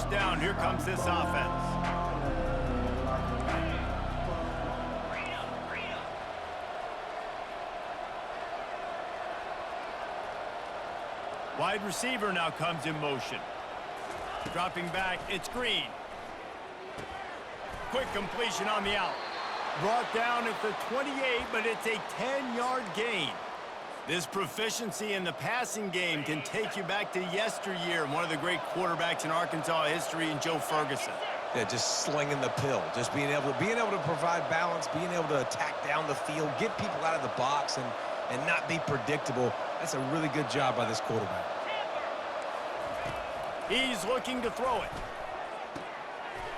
first down. Here comes this offense. Wide receiver now comes in motion. Dropping back, it's Green. Quick completion on the out. Brought down at the 28, but it's a 10-yard gain. This proficiency in the passing game can take you back to yesteryear, one of the great quarterbacks in Arkansas history, in Joe Ferguson. Yeah, just slinging the pill, just being able to provide balance, being able to attack down the field, get people out of the box, and not be predictable. That's a really good job by this quarterback. He's looking to throw it.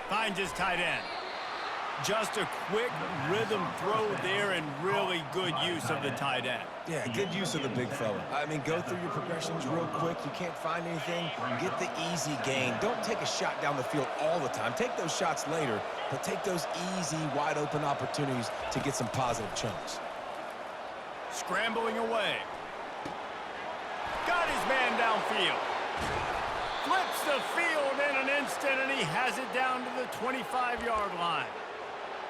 Finds his tight end. Just a quick rhythm throw there and really good use of the tight end. Yeah, good use of the big fella. I mean, go through your progressions real quick. You can't find anything, get the easy gain. Don't take a shot down the field all the time. Take those shots later, but take those easy, wide-open opportunities to get some positive chunks. Scrambling away. Got his man downfield. Flips the field in an instant, and he has it down to the 25-yard line.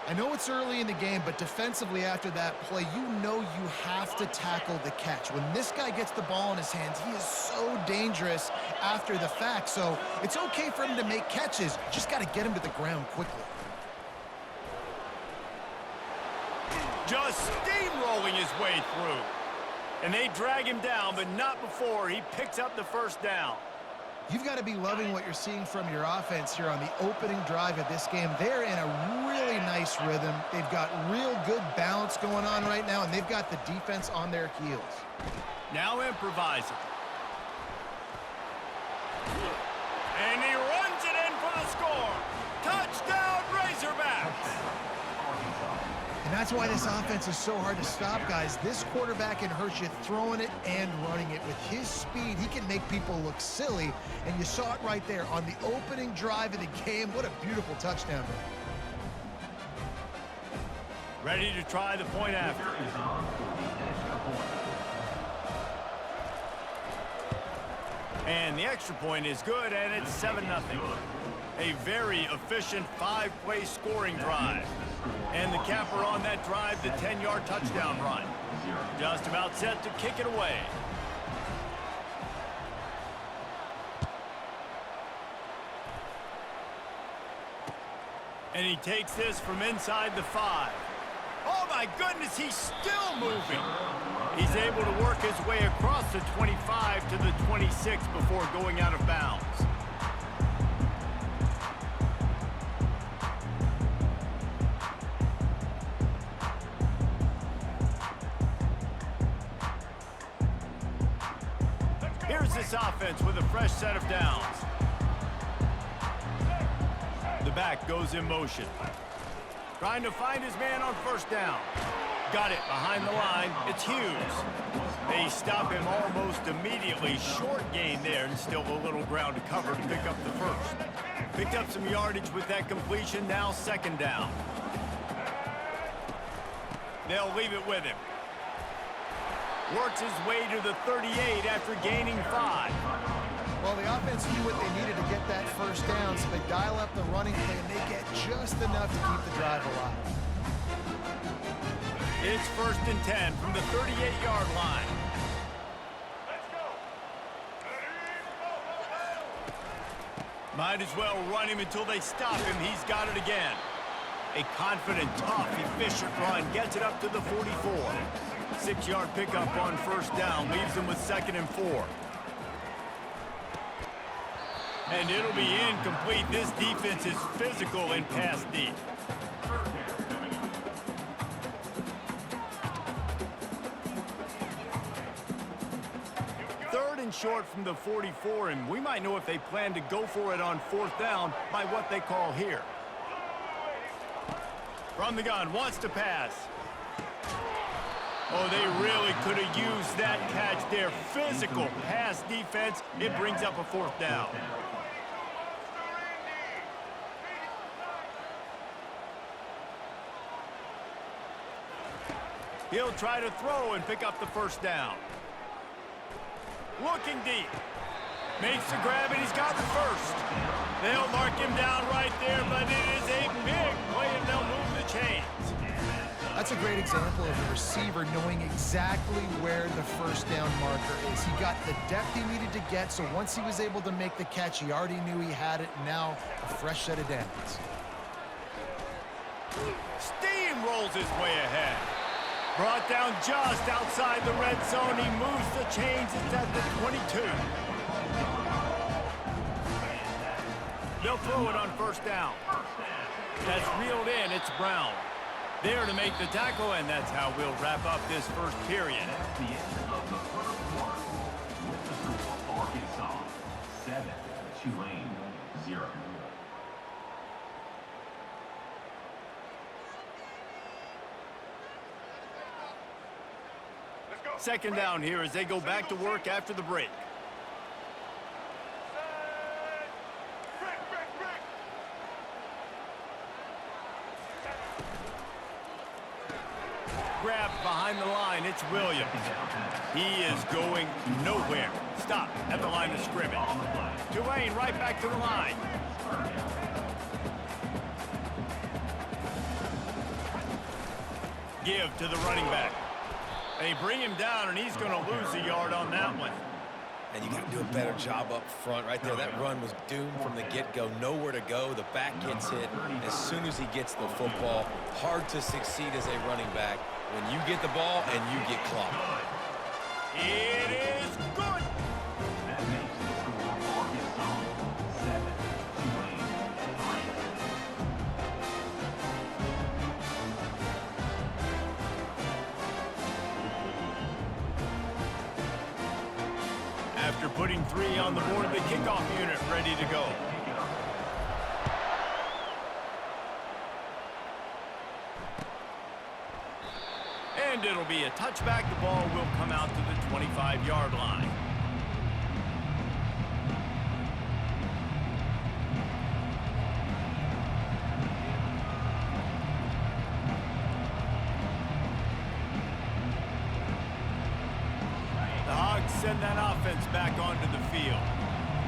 I know it's early in the game, but defensively after that play, you know you have to tackle the catch. When this guy gets the ball in his hands, he is so dangerous after the fact. So it's okay for him to make catches. Just got to get him to the ground quickly. Just steamrolling his way through. And they drag him down, but not before he picks up the first down. You've got to be loving what you're seeing from your offense here on the opening drive of this game. They're in a really nice rhythm. They've got real good balance going on right now, and they've got the defense on their heels. Now improvising. And he runs it in for the score. Touchdown, Razorbacks! And that's why this offense is so hard to stop, guys. This quarterback can hurt you throwing it and running it. With his speed, he can make people look silly. And you saw it right there on the opening drive of the game. What a beautiful touchdown. Ready to try the point after. And the extra point is good, and it's 7-0. A very efficient 5-play scoring drive. And the capper on that drive, the 10-yard touchdown run. Just about set to kick it away. And he takes this from inside the 5. Oh my goodness, he's still moving. He's able to work his way across the 25 to the 26 before going out of bounds. Here's this offense with a fresh set of downs. The back goes in motion. Trying to find his man on first down. Got it behind the line. It's Hughes. They stop him almost immediately. Short gain there, and still a little ground to cover to pick up the first. Picked up some yardage with that completion. Now second down. They'll leave it with him. Works his way to the 38 after gaining 5. Well, the offense knew what they needed to get that first down, so they dial up the running play, and they get just enough to keep the drive alive. It's 1st and 10 from the 38-yard line. Might as well run him until they stop him. He's got it again. A confident, tough, efficient run gets it up to the 44. 6-yard pickup on first down leaves them with 2nd and 4. And it'll be incomplete. This defense is physical and pass deep. Third and short from the 44, and we might know if they plan to go for it on 4th down by what they call here. From the gun, wants to pass. Oh, they really could have used that catch there. Physical pass defense. It brings up a 4th down. He'll try to throw and pick up the first down. Looking deep. Makes the grab, and he's got the first. They'll mark him down right there, but it is a big play, and they'll move the chains. That's a great example of the receiver knowing exactly where the first down marker is. He got the depth he needed to get, so once he was able to make the catch, he already knew he had it. Now, a fresh set of downs. Steamrolls his way ahead. Brought down just outside the red zone. He moves the chains. It's at the 22. They'll throw it on first down. That's reeled in. It's Brown. There to make the tackle, and that's how we'll wrap up this first period. That's the end of the first quarter. With the score, Arkansas 7, Tulane 0. Second down here as they go back to work after the break. Grabbed behind the line, it's Williams. He is going nowhere. Stop at the line of scrimmage. Tulane right back to the line. Give to the running back. They bring him down, and he's going to lose a yard on that one. And you got to do a better job up front right there. That run was doomed from the get-go. Nowhere to go. The back gets hit as soon as he gets the football. Hard to succeed as a running back when you get the ball and you get clocked. It is good. That makes the score Arkansas 7, Tulane 3. After putting 3 on the board, the kickoff unit ready to go. And it'll be a touchback. The ball will come out to the 25-yard line. The Hogs send that offense back onto the field.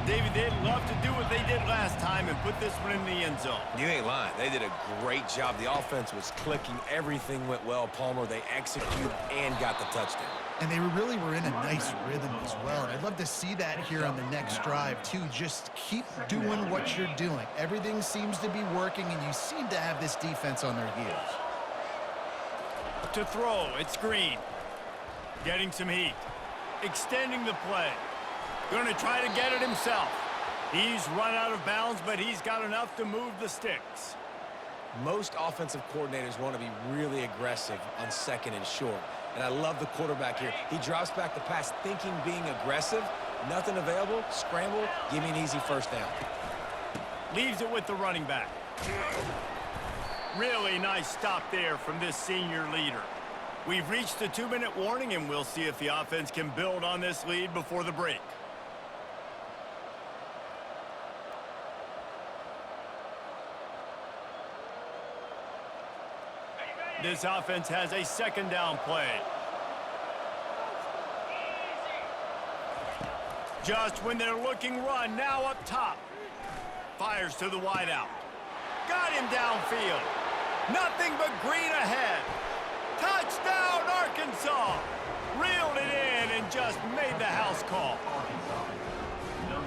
David, they'd love to do what they did last time and put this one in the end zone. You ain't lying. They did a great job. The offense was clicking. Everything went well. Palmer, they executed and got the touchdown. And they really were in a nice rhythm as well. And I'd love to see that here on the next drive, too. Just keep doing what you're doing. Everything seems to be working, and you seem to have this defense on their heels. To throw, it's Green. Getting some heat. Extending the play. Going to try to get it himself. He's run out of bounds, but he's got enough to move the sticks. Most offensive coordinators want to be really aggressive on second and short. And I love the quarterback here. He drops back the pass thinking being aggressive. Nothing available. Scramble. Give me an easy first down. Leaves it with the running back. Really nice stop there from this senior leader. We've reached the 2-minute warning, and we'll see if the offense can build on this lead before the break. This offense has a second down play. Just when they're looking run, now up top. Fires to the wideout. Got him downfield. Nothing but green ahead. Touchdown, Arkansas! Reeled it in and just made the house call.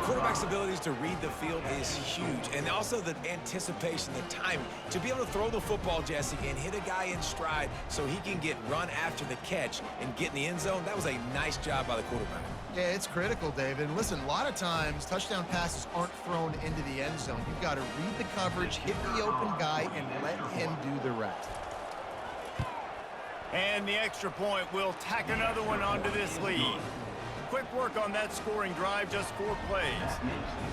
Quarterback's abilities to read the field is huge, and also the anticipation, the timing. To be able to throw the football, Jesse, and hit a guy in stride so he can get run after the catch and get in the end zone, that was a nice job by the quarterback. Yeah, it's critical, David. And listen, a lot of times touchdown passes aren't thrown into the end zone. You've got to read the coverage, hit the open guy, and let him do the rest. And the extra point will tack another one onto this lead. Quick work on that scoring drive, just 4 plays.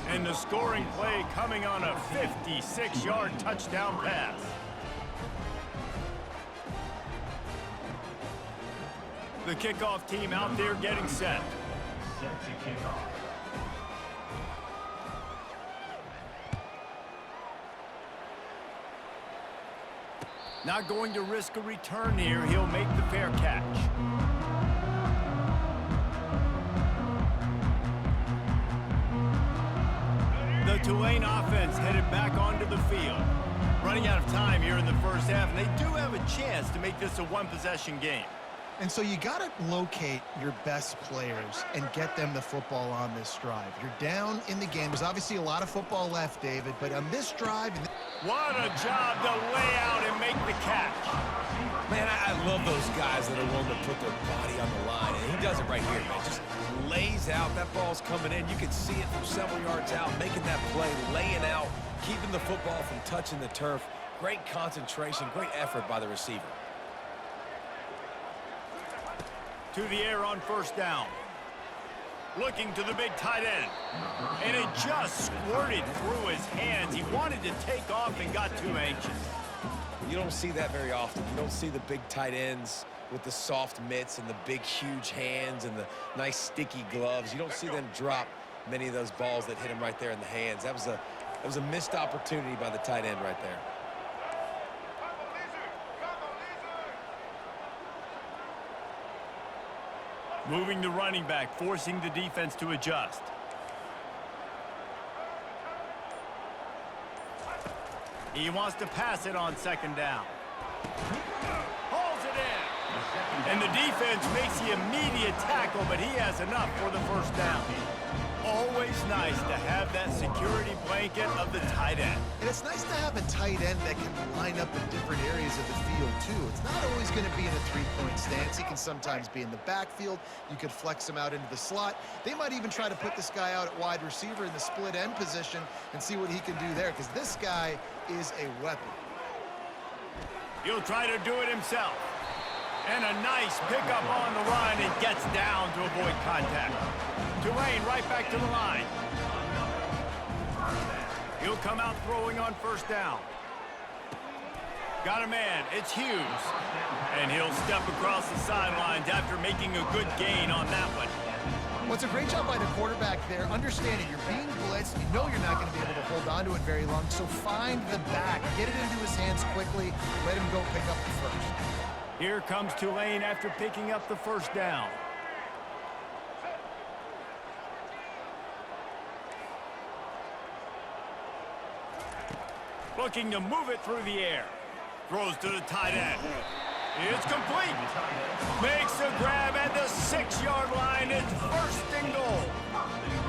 And the scoring play coming on a 56-yard touchdown pass. The kickoff team out there getting set. Set to kick off. Not going to risk a return here. He'll make the fair catch. The Tulane offense headed back onto the field. Running out of time here in the first half, and they do have a chance to make this a one-possession game. And so you got to locate your best players and get them the football on this drive. You're down in the game. There's obviously a lot of football left, David, but on this drive... What a job to lay out and make the catch. Man, I love those guys that are willing to put their body on the line, and he does it right here, man. Just lays out. That ball's coming in. You can see it from several yards out, making that play, laying out, keeping the football from touching the turf. Great concentration, great effort by the receiver. To the air on first down. Looking to the big tight end. And it just squirted through his hands. He wanted to take off and got too anxious. You don't see that very often. You don't see the big tight ends with the soft mitts and the big, huge hands and the nice, sticky gloves. You don't see them drop many of those balls that hit him right there in the hands. That was a missed opportunity by the tight end right there. Moving the running back, forcing the defense to adjust. He wants to pass it on second down. Hauls it in. And the defense makes the immediate tackle, but he has enough for the first down. Always nice to have that security blanket of the tight end. And it's nice to have a tight end that can line up in different areas of the field, too. It's not always going to be in a three-point stance. He can sometimes be in the backfield. You could flex him out into the slot. They might even try to put this guy out at wide receiver in the split end position and see what he can do there, because this guy is a weapon. He'll try to do it himself. And a nice pickup on the run and gets down to avoid contact. Tulane right back to the line. He'll come out throwing on first down. Got a man, it's Hughes. And he'll step across the sidelines after making a good gain on that one. Well, it's a great job by the quarterback there, understanding you're being blitzed. You know you're not going to be able to hold on to it very long, so find the back. Get it into his hands quickly. Let him go pick up the first. Here comes Tulane after picking up the first down. Looking to move it through the air. Throws to the tight end. It's complete. Makes a grab at the 6-yard line. It's first and goal.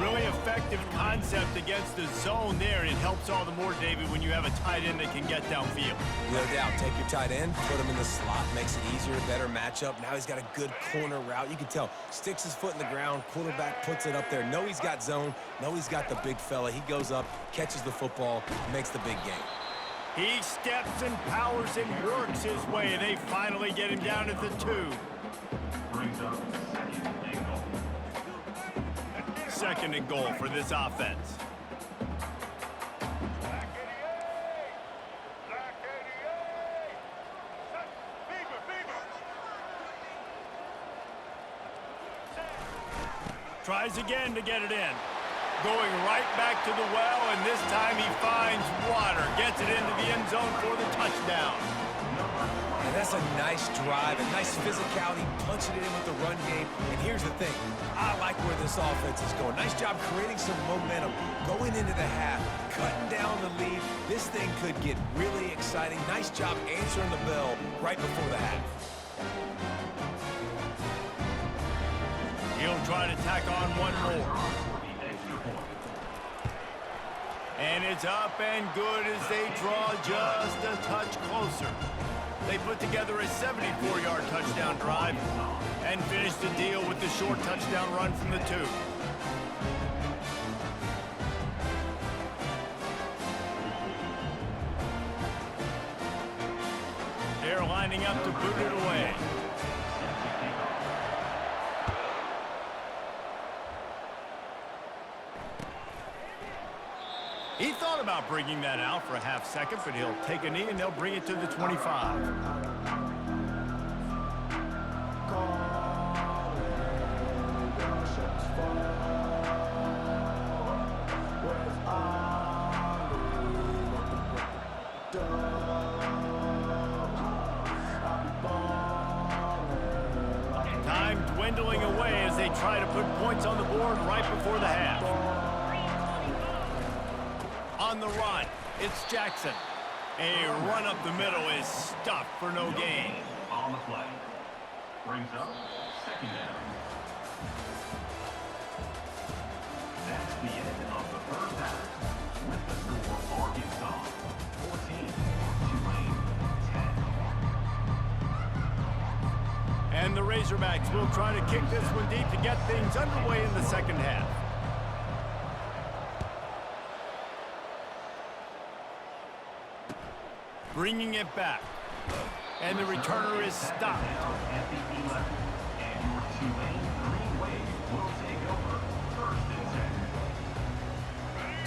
Really effective concept against the zone there. It helps all the more, David, when you have a tight end that can get downfield. No doubt. Take your tight end, put him in the slot, makes it easier, better matchup. Now he's got a good corner route. You can tell. Sticks his foot in the ground. Quarterback puts it up there. Know he's got zone. Know he's got the big fella. He goes up, catches the football, makes the big game. He steps and powers and works his way. They finally get him down at the 2. Brings up second and goal. Second and goal for this offense. Tries again to get it in. Going right back to the well, and this time he finds water. Gets it into the end zone for the touchdown. And that's a nice drive, a nice physicality, punching it in with the run game. And here's the thing. I like where this offense is going. Nice job creating some momentum, going into the half, cutting down the lead. This thing could get really exciting. Nice job answering the bell right before the half. He'll try to tack on one more. And it's up and good as they draw just a touch closer. They put together a 74-yard touchdown drive and finish the deal with the short touchdown run from the 2. They're lining up to boot it away. He thought about bringing that out for a half second, but he'll take a knee and they'll bring it to the 25. Time dwindling away as they try to put points on the board right before the half. On the run, it's Jackson. A run up the middle is stuffed for no gain. On the play. Brings up second down. That's the end of the first half. With the score, Arkansas 14, Tulane 10. And the Razorbacks will try to kick this one deep to get things underway in the second half. Bringing it back. And the returner is stopped. At the 11. And your Tulane Green Wave will take over first and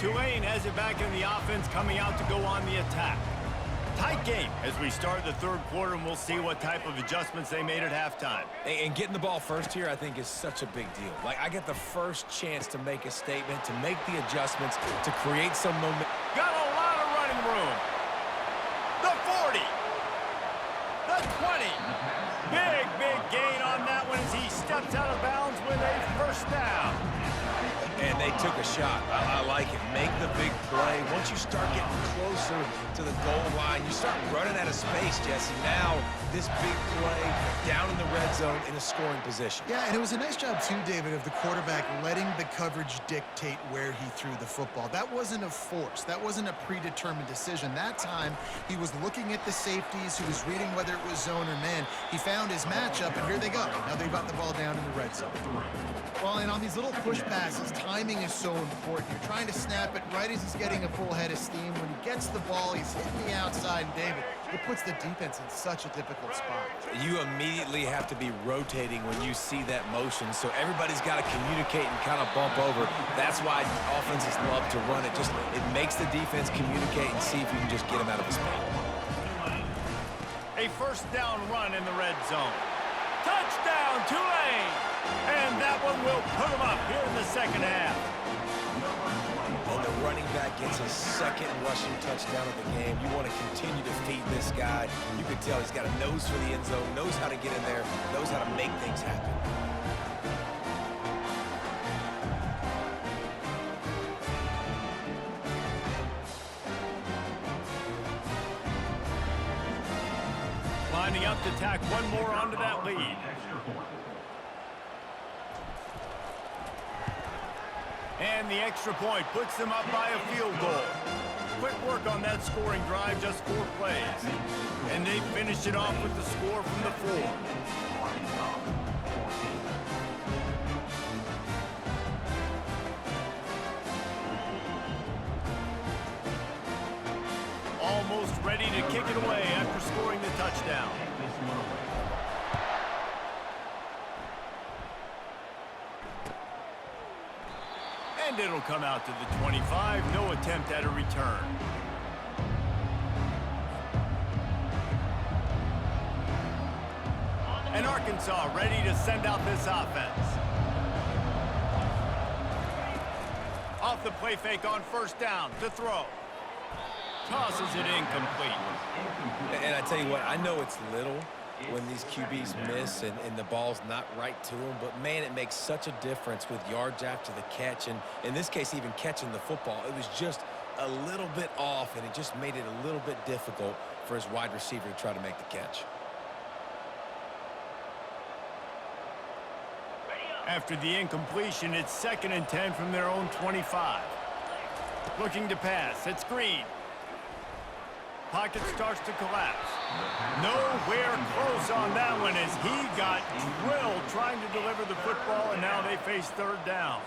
10. Tulane has it back in the offense, coming out to go on the attack. Tight game as we start the third quarter, and we'll see what type of adjustments they made at halftime. And getting the ball first here, I think, is such a big deal. Like, I get the first chance to make a statement, to make the adjustments, to create some momentum. Got a lot of running room. The 40. The 20. Big gain on that one as he steps out of bounds with a first down. And they took a shot. I like it. Make the big play. Once you start getting closer to the goal line, you start running out of space, Jesse. Now, this big play down in the red zone in a scoring position. Yeah, and it was a nice job, too, David, of the quarterback letting the coverage dictate where he threw the football. That wasn't a force. That wasn't a predetermined decision. That time, he was looking at the safeties. He was reading whether it was zone or man. He found his matchup, and here they go. Now they've got the ball down in the red zone. Well, and on these little push passes, timing is so important. You're trying to snap it right as he's getting a full head of steam. When he gets the ball, he's hitting the outside, and David, it puts the defense in such a difficult spot. You immediately have to be rotating when you see that motion, so everybody's got to communicate and kind of bump over. That's why offenses love to run it. It makes the defense communicate and see if you can just get him out of his spot. A first down run in the red zone. Touchdown, Tulane! And that one will put him up here in the second half. And the running back gets his second rushing touchdown of the game. You want to continue to feed this guy. You can tell he's got a nose for the end zone, knows how to get in there, knows how to make things happen. Lining up to tack one more onto that lead. And the extra point puts them up by a field goal. Quick work on that scoring drive, just 4 plays. And they finish it off with the score from the 4. Almost ready to kick it away after scoring the touchdown. And it'll come out to the 25. No attempt at a return. And Arkansas ready to send out this offense. Off the play fake on first down to throw. Tosses it incomplete. And I tell you what, I know it's little when these QBs miss and the ball's not right to them, but man, it makes such a difference with yards after the catch, and in this case, even catching the football. It was just a little bit off, and it just made it a little bit difficult for his wide receiver to try to make the catch. After the incompletion, it's 2nd and 10 from their own 25. Looking to pass, it's Green. Pocket starts to collapse. Nowhere close on that one as he got drilled trying to deliver the football, and now they face 3rd down.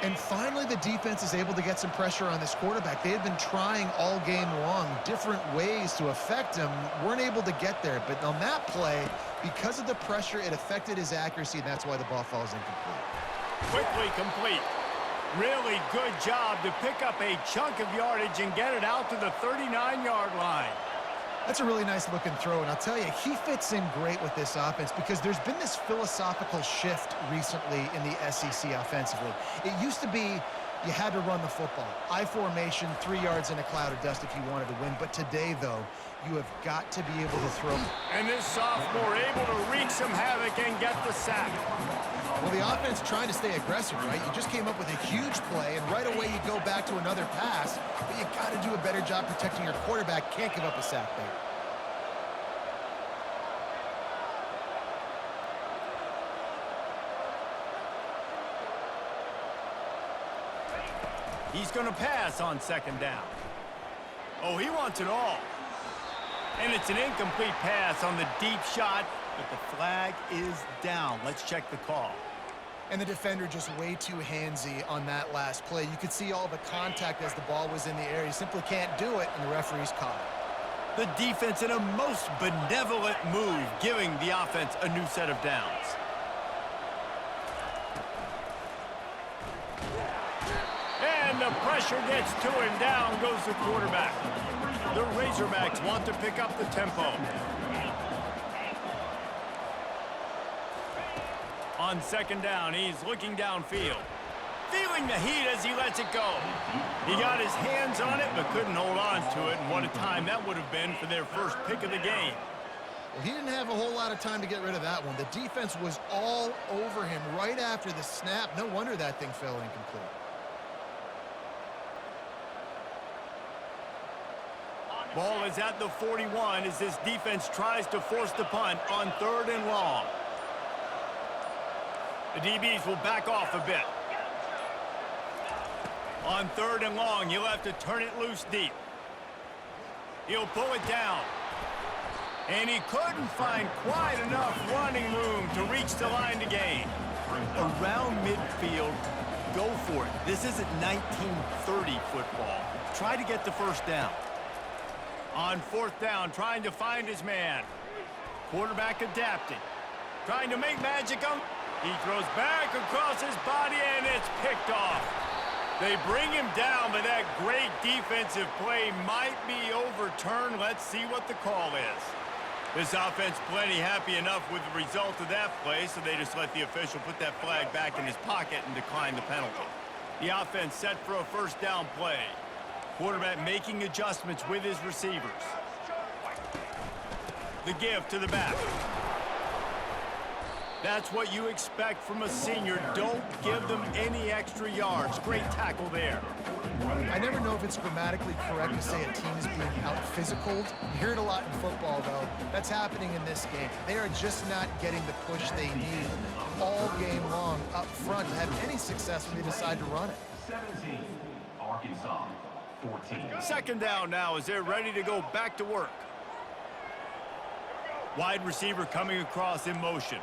And finally, the defense is able to get some pressure on this quarterback. They had been trying all game long, different ways to affect him, weren't able to get there. But on that play, because of the pressure, it affected his accuracy, and that's why the ball falls incomplete. Quickly complete. Really good job to pick up a chunk of yardage and get it out to the 39-yard line. That's a really nice looking throw, and I'll tell you, he fits in great with this offense because there's been this philosophical shift recently in the SEC offensively. It used to be you had to run the football. I formation, 3 yards in a cloud of dust if you wanted to win. But today, though, you have got to be able to throw. And this sophomore able to wreak some havoc and get the sack. Well, the offense trying to stay aggressive, right? You just came up with a huge play, and right away you go back to another pass, but you got to do a better job protecting your quarterback. Can't give up a sack there. He's going to pass on second down. Oh, he wants it all. And it's an incomplete pass on the deep shot, but the flag is down. Let's check the call. And the defender just way too handsy on that last play. You could see all the contact as the ball was in the air. He simply can't do it, and the referee's caught it. The defense in a most benevolent move, giving the offense a new set of downs. And the pressure gets to him. Down goes the quarterback. The Razorbacks want to pick up the tempo. On second down, he's looking downfield. Feeling the heat as he lets it go. He got his hands on it, but couldn't hold on to it. And what a time that would have been for their first pick of the game. Well, he didn't have a whole lot of time to get rid of that one. The defense was all over him right after the snap. No wonder that thing fell incomplete. Ball is at the 41 as this defense tries to force the punt on 3rd and long. The DBs will back off a bit. On 3rd and long, he'll have to turn it loose deep. He'll pull it down. And he couldn't find quite enough running room to reach the line to gain. Around midfield, go for it. This isn't 1930 football. Try to get the first down. On 4th down, trying to find his man. Quarterback adapting. Trying to make magic on. He throws back across his body, and it's picked off. They bring him down, but that great defensive play might be overturned. Let's see what the call is. This offense plenty happy enough with the result of that play, so they just let the official put that flag back in his pocket and decline the penalty. The offense set for a first down play. Quarterback making adjustments with his receivers. The give to the back. That's what you expect from a senior. Don't give them any extra yards. Great tackle there. I never know if it's grammatically correct to say a team is being out-physicaled. You hear it a lot in football, though. That's happening in this game. They are just not getting the push they need all game long up front to have any success when they decide to run it. 17, Arkansas. 14. Second down now as they're ready to go back to work. Wide receiver coming across in motion.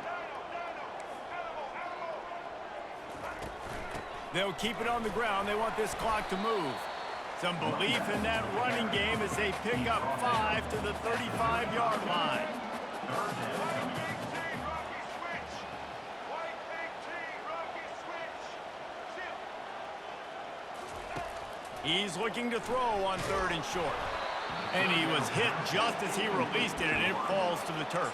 They'll keep it on the ground. They want this clock to move. Some belief in that running game as they pick up 5 to the 35-yard line. He's looking to throw on 3rd and short. And he was hit just as he released it, and it falls to the turf.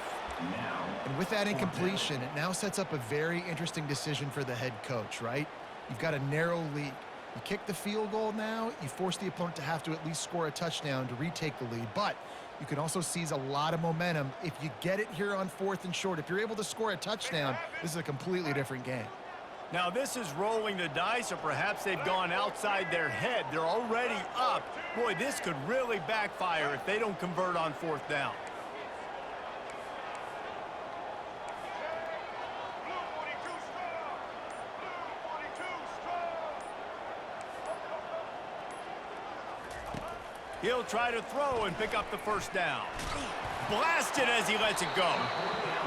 And with that incompletion, it now sets up a very interesting decision for the head coach, right? You've got a narrow lead. You kick the field goal now, you force the opponent to have to at least score a touchdown to retake the lead. But you can also seize a lot of momentum if you get it here on 4th and short. If you're able to score a touchdown, this is a completely different game. Now this is rolling the dice, or perhaps they've gone outside their head. They're already up. Boy, this could really backfire if they don't convert on 4th down. He'll try to throw and pick up the first down. Blasted as he lets it go.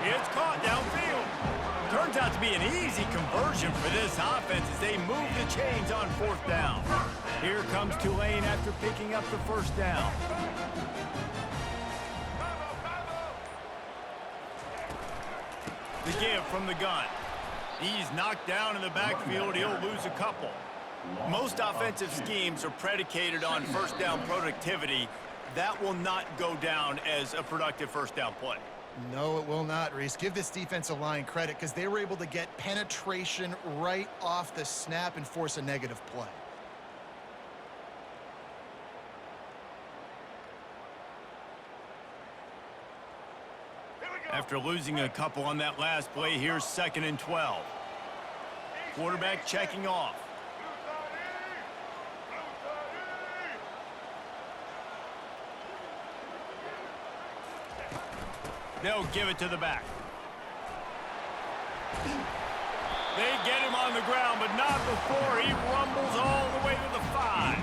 It's caught downfield. Turns out to be an easy conversion for this offense as they move the chains on 4th down. Here comes Tulane after picking up the first down. The give from the gun. He's knocked down in the backfield. He'll lose a couple. Most offensive schemes are predicated on first down productivity. That will not go down as a productive first down play. No, it will not, Reese. Give this defensive line credit because they were able to get penetration right off the snap and force a negative play. After losing a couple on that last play, here's 2nd and 12. Quarterback checking off. They'll give it to the back. They get him on the ground, but not before he rumbles all the way to the 5.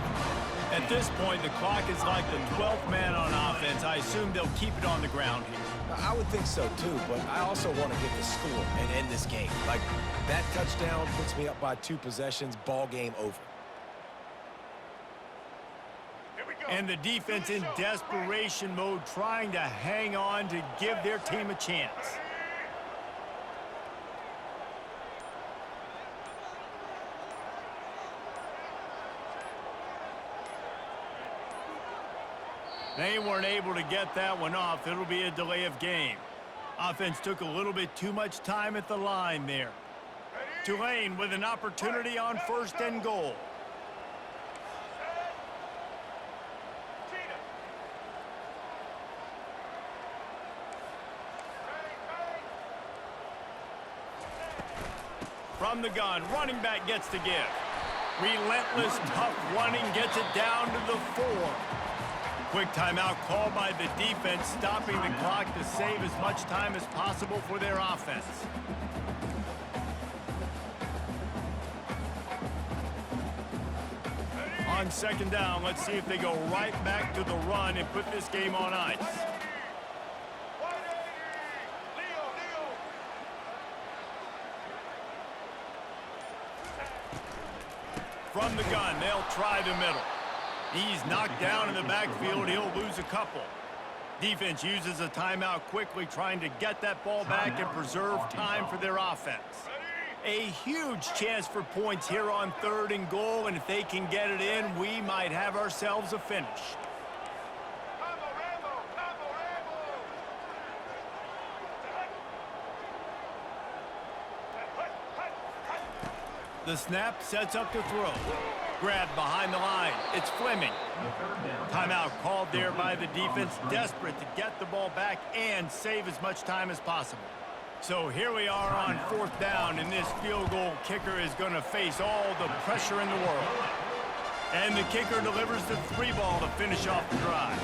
At this point, the clock is like the 12th man on offense. I assume they'll keep it on the ground here. I would think so too, but I also want to get the score and end this game. Like, that touchdown puts me up by 2 possessions, ball game over. And the defense in desperation mode, trying to hang on to give their team a chance. They weren't able to get that one off. It'll be a delay of game. Offense took a little bit too much time at the line there. Tulane with an opportunity on 1st and goal. From the gun, running back gets to give. Relentless, tough running gets it down to the 4. Quick timeout called by the defense, stopping the clock to save as much time as possible for their offense. On 2nd down, let's see if they go right back to the run and put this game on ice. From the gun, they'll try the middle. He's knocked down in the backfield. He'll lose a couple. Defense uses a timeout quickly, trying to get that ball back and preserve time for their offense. A huge chance for points here on 3rd and goal, and if they can get it in, we might have ourselves a finish. The snap sets up to throw. Grabbed behind the line. It's Fleming. Timeout called there by the defense, desperate to get the ball back and save as much time as possible. So here we are on 4th down, and this field goal kicker is going to face all the pressure in the world. And the kicker delivers the 3 ball to finish off the drive.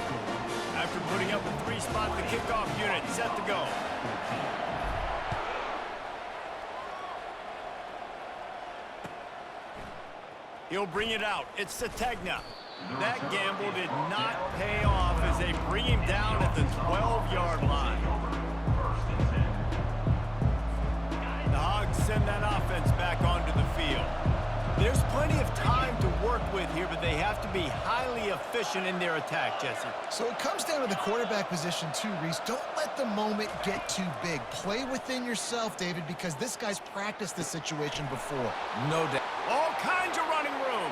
After putting up a 3-spot, the kickoff unit set to go. He'll bring it out. It's Sategna. That gamble did not pay off as they bring him down at the 12-yard line. The Hogs send that offense back onto the field. There's plenty of time to work with here, but they have to be highly efficient in their attack, Jesse. So it comes down to the quarterback position too, Reese. Don't let the moment get too big. Play within yourself, David, because this guy's practiced this situation before. No doubt. All kinds of running room.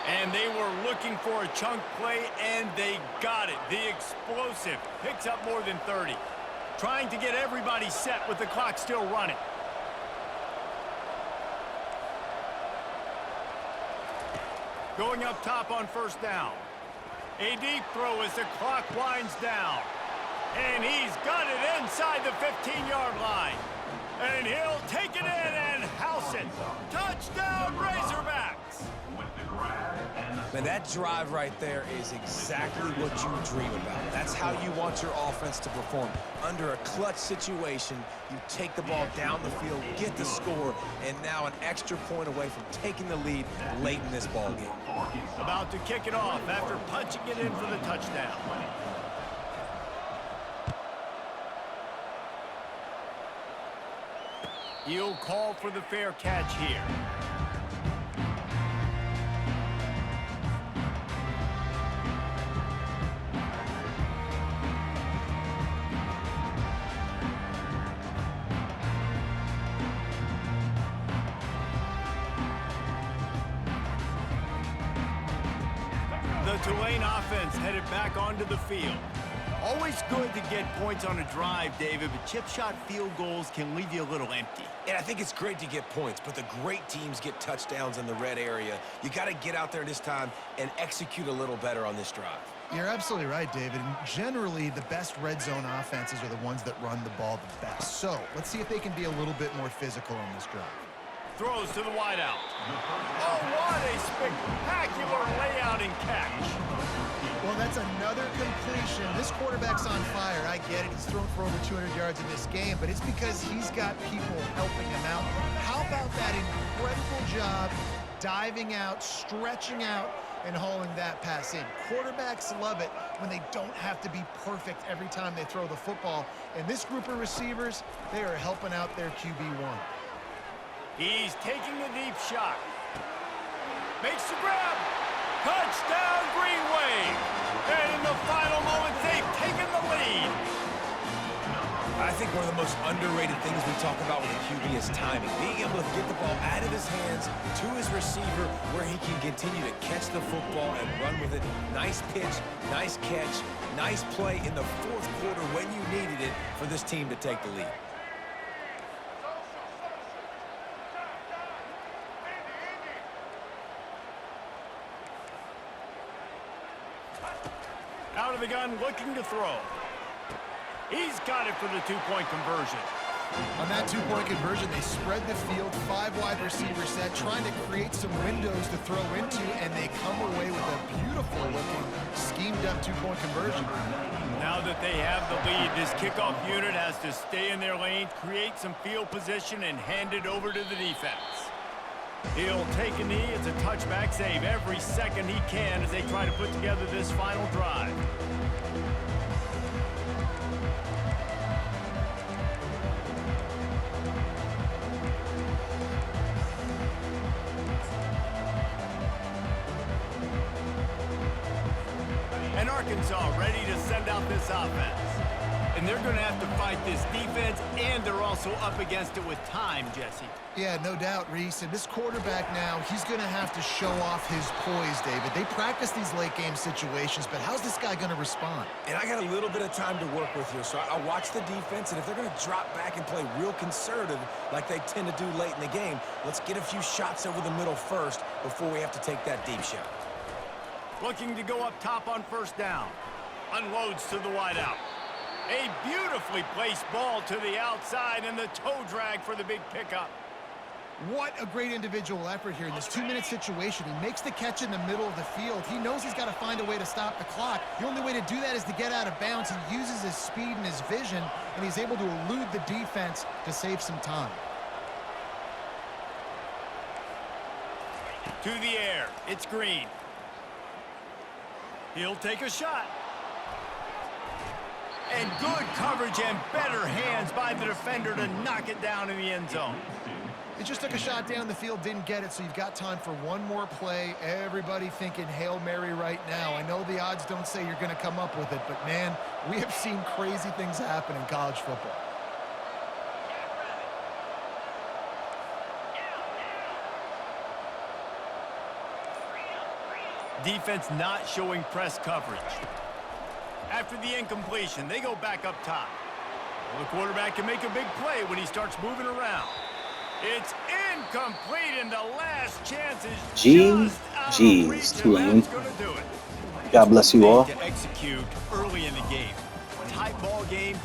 And they were looking for a chunk play, and they got it. The explosive picks up more than 30. Trying to get everybody set with the clock still running. Going up top on 1st down. A deep throw as the clock winds down. And he's got it inside the 15-yard line. And he'll take it in and house it. Touchdown, Razorbacks! Man, that drive right there is exactly what you dream about. That's how you want your offense to perform. Under a clutch situation, you take the ball down the field, get the score, and now an extra point away from taking the lead late in this ball game. About to kick it off after punching it in for the touchdown. He'll call for the fair catch here. The Tulane offense headed back onto the field. Always good to get points on a drive, David, but chip shot field goals can leave you a little empty. And I think it's great to get points, but the great teams get touchdowns in the red area. You got to get out there this time and execute a little better on this drive. You're absolutely right, David. And generally, the best red zone offenses are the ones that run the ball the best. So let's see if they can be a little bit more physical on this drive. throws to the wideout. Oh, what a spectacular layout and catch. Well, that's another completion. This quarterback's on fire. I get it. He's thrown for over 200 yards in this game, but it's because he's got people helping him out. How about that incredible job diving out, stretching out, and hauling that pass in? Quarterbacks love it when they don't have to be perfect every time they throw the football. And this group of receivers, they are helping out their QB1. He's taking a deep shot. Makes the grab. Touchdown, Green Wave. And in the final moments, they've taken the lead. I think one of the most underrated things we talk about with a QB is timing. Being able to get the ball out of his hands to his receiver where he can continue to catch the football and run with it. Nice pitch, nice catch, nice play in the fourth quarter when you needed it for this team to take the lead. Out of the gun, looking to throw. He's got it for the two-point conversion. On that two-point conversion, they spread the field, 5 wide receiver set, trying to create some windows to throw into, and they come away with a beautiful-looking, schemed-up two-point conversion. Now that they have the lead, this kickoff unit has to stay in their lane, create some field position, and hand it over to the defense. He'll take a knee. It's a touchback save every second he can as they try to put together this final drive. And Arkansas ready to send out this offense. And they're going to have to fight this defense, and they're also up against it with time, Jesse. Yeah, no doubt, Reese. And this quarterback now, he's going to have to show off his poise, David. They practice these late-game situations, but how's this guy going to respond? And I got a little bit of time to work with here, so I watch the defense, and if they're going to drop back and play real conservative like they tend to do late in the game, let's get a few shots over the middle first before we have to take that deep shot. Looking to go up top on first down. Unloads to the wideout. A beautifully placed ball to the outside and the toe drag for the big pickup. What a great individual effort here in this 2-minute situation. He makes the catch in the middle of the field. He knows he's got to find a way to stop the clock. The only way to do that is to get out of bounds. He uses his speed and his vision, and he's able to elude the defense to save some time. To the air. It's Green. He'll take a shot. And good coverage and better hands by the defender to knock it down in the end zone. He just took a shot down the field, didn't get it, so you've got time for one more play. Everybody thinking Hail Mary right now. I know the odds don't say you're going to come up with it, but, man, we have seen crazy things happen in college football. Defense not showing press coverage. After the incompletion, they go back up top. Well, the quarterback can make a big play when he starts moving around. It's incomplete, and the last chance is just out of reach, Tulane. and that's going to do it. God bless you all. To execute early in the game. Tight ball game.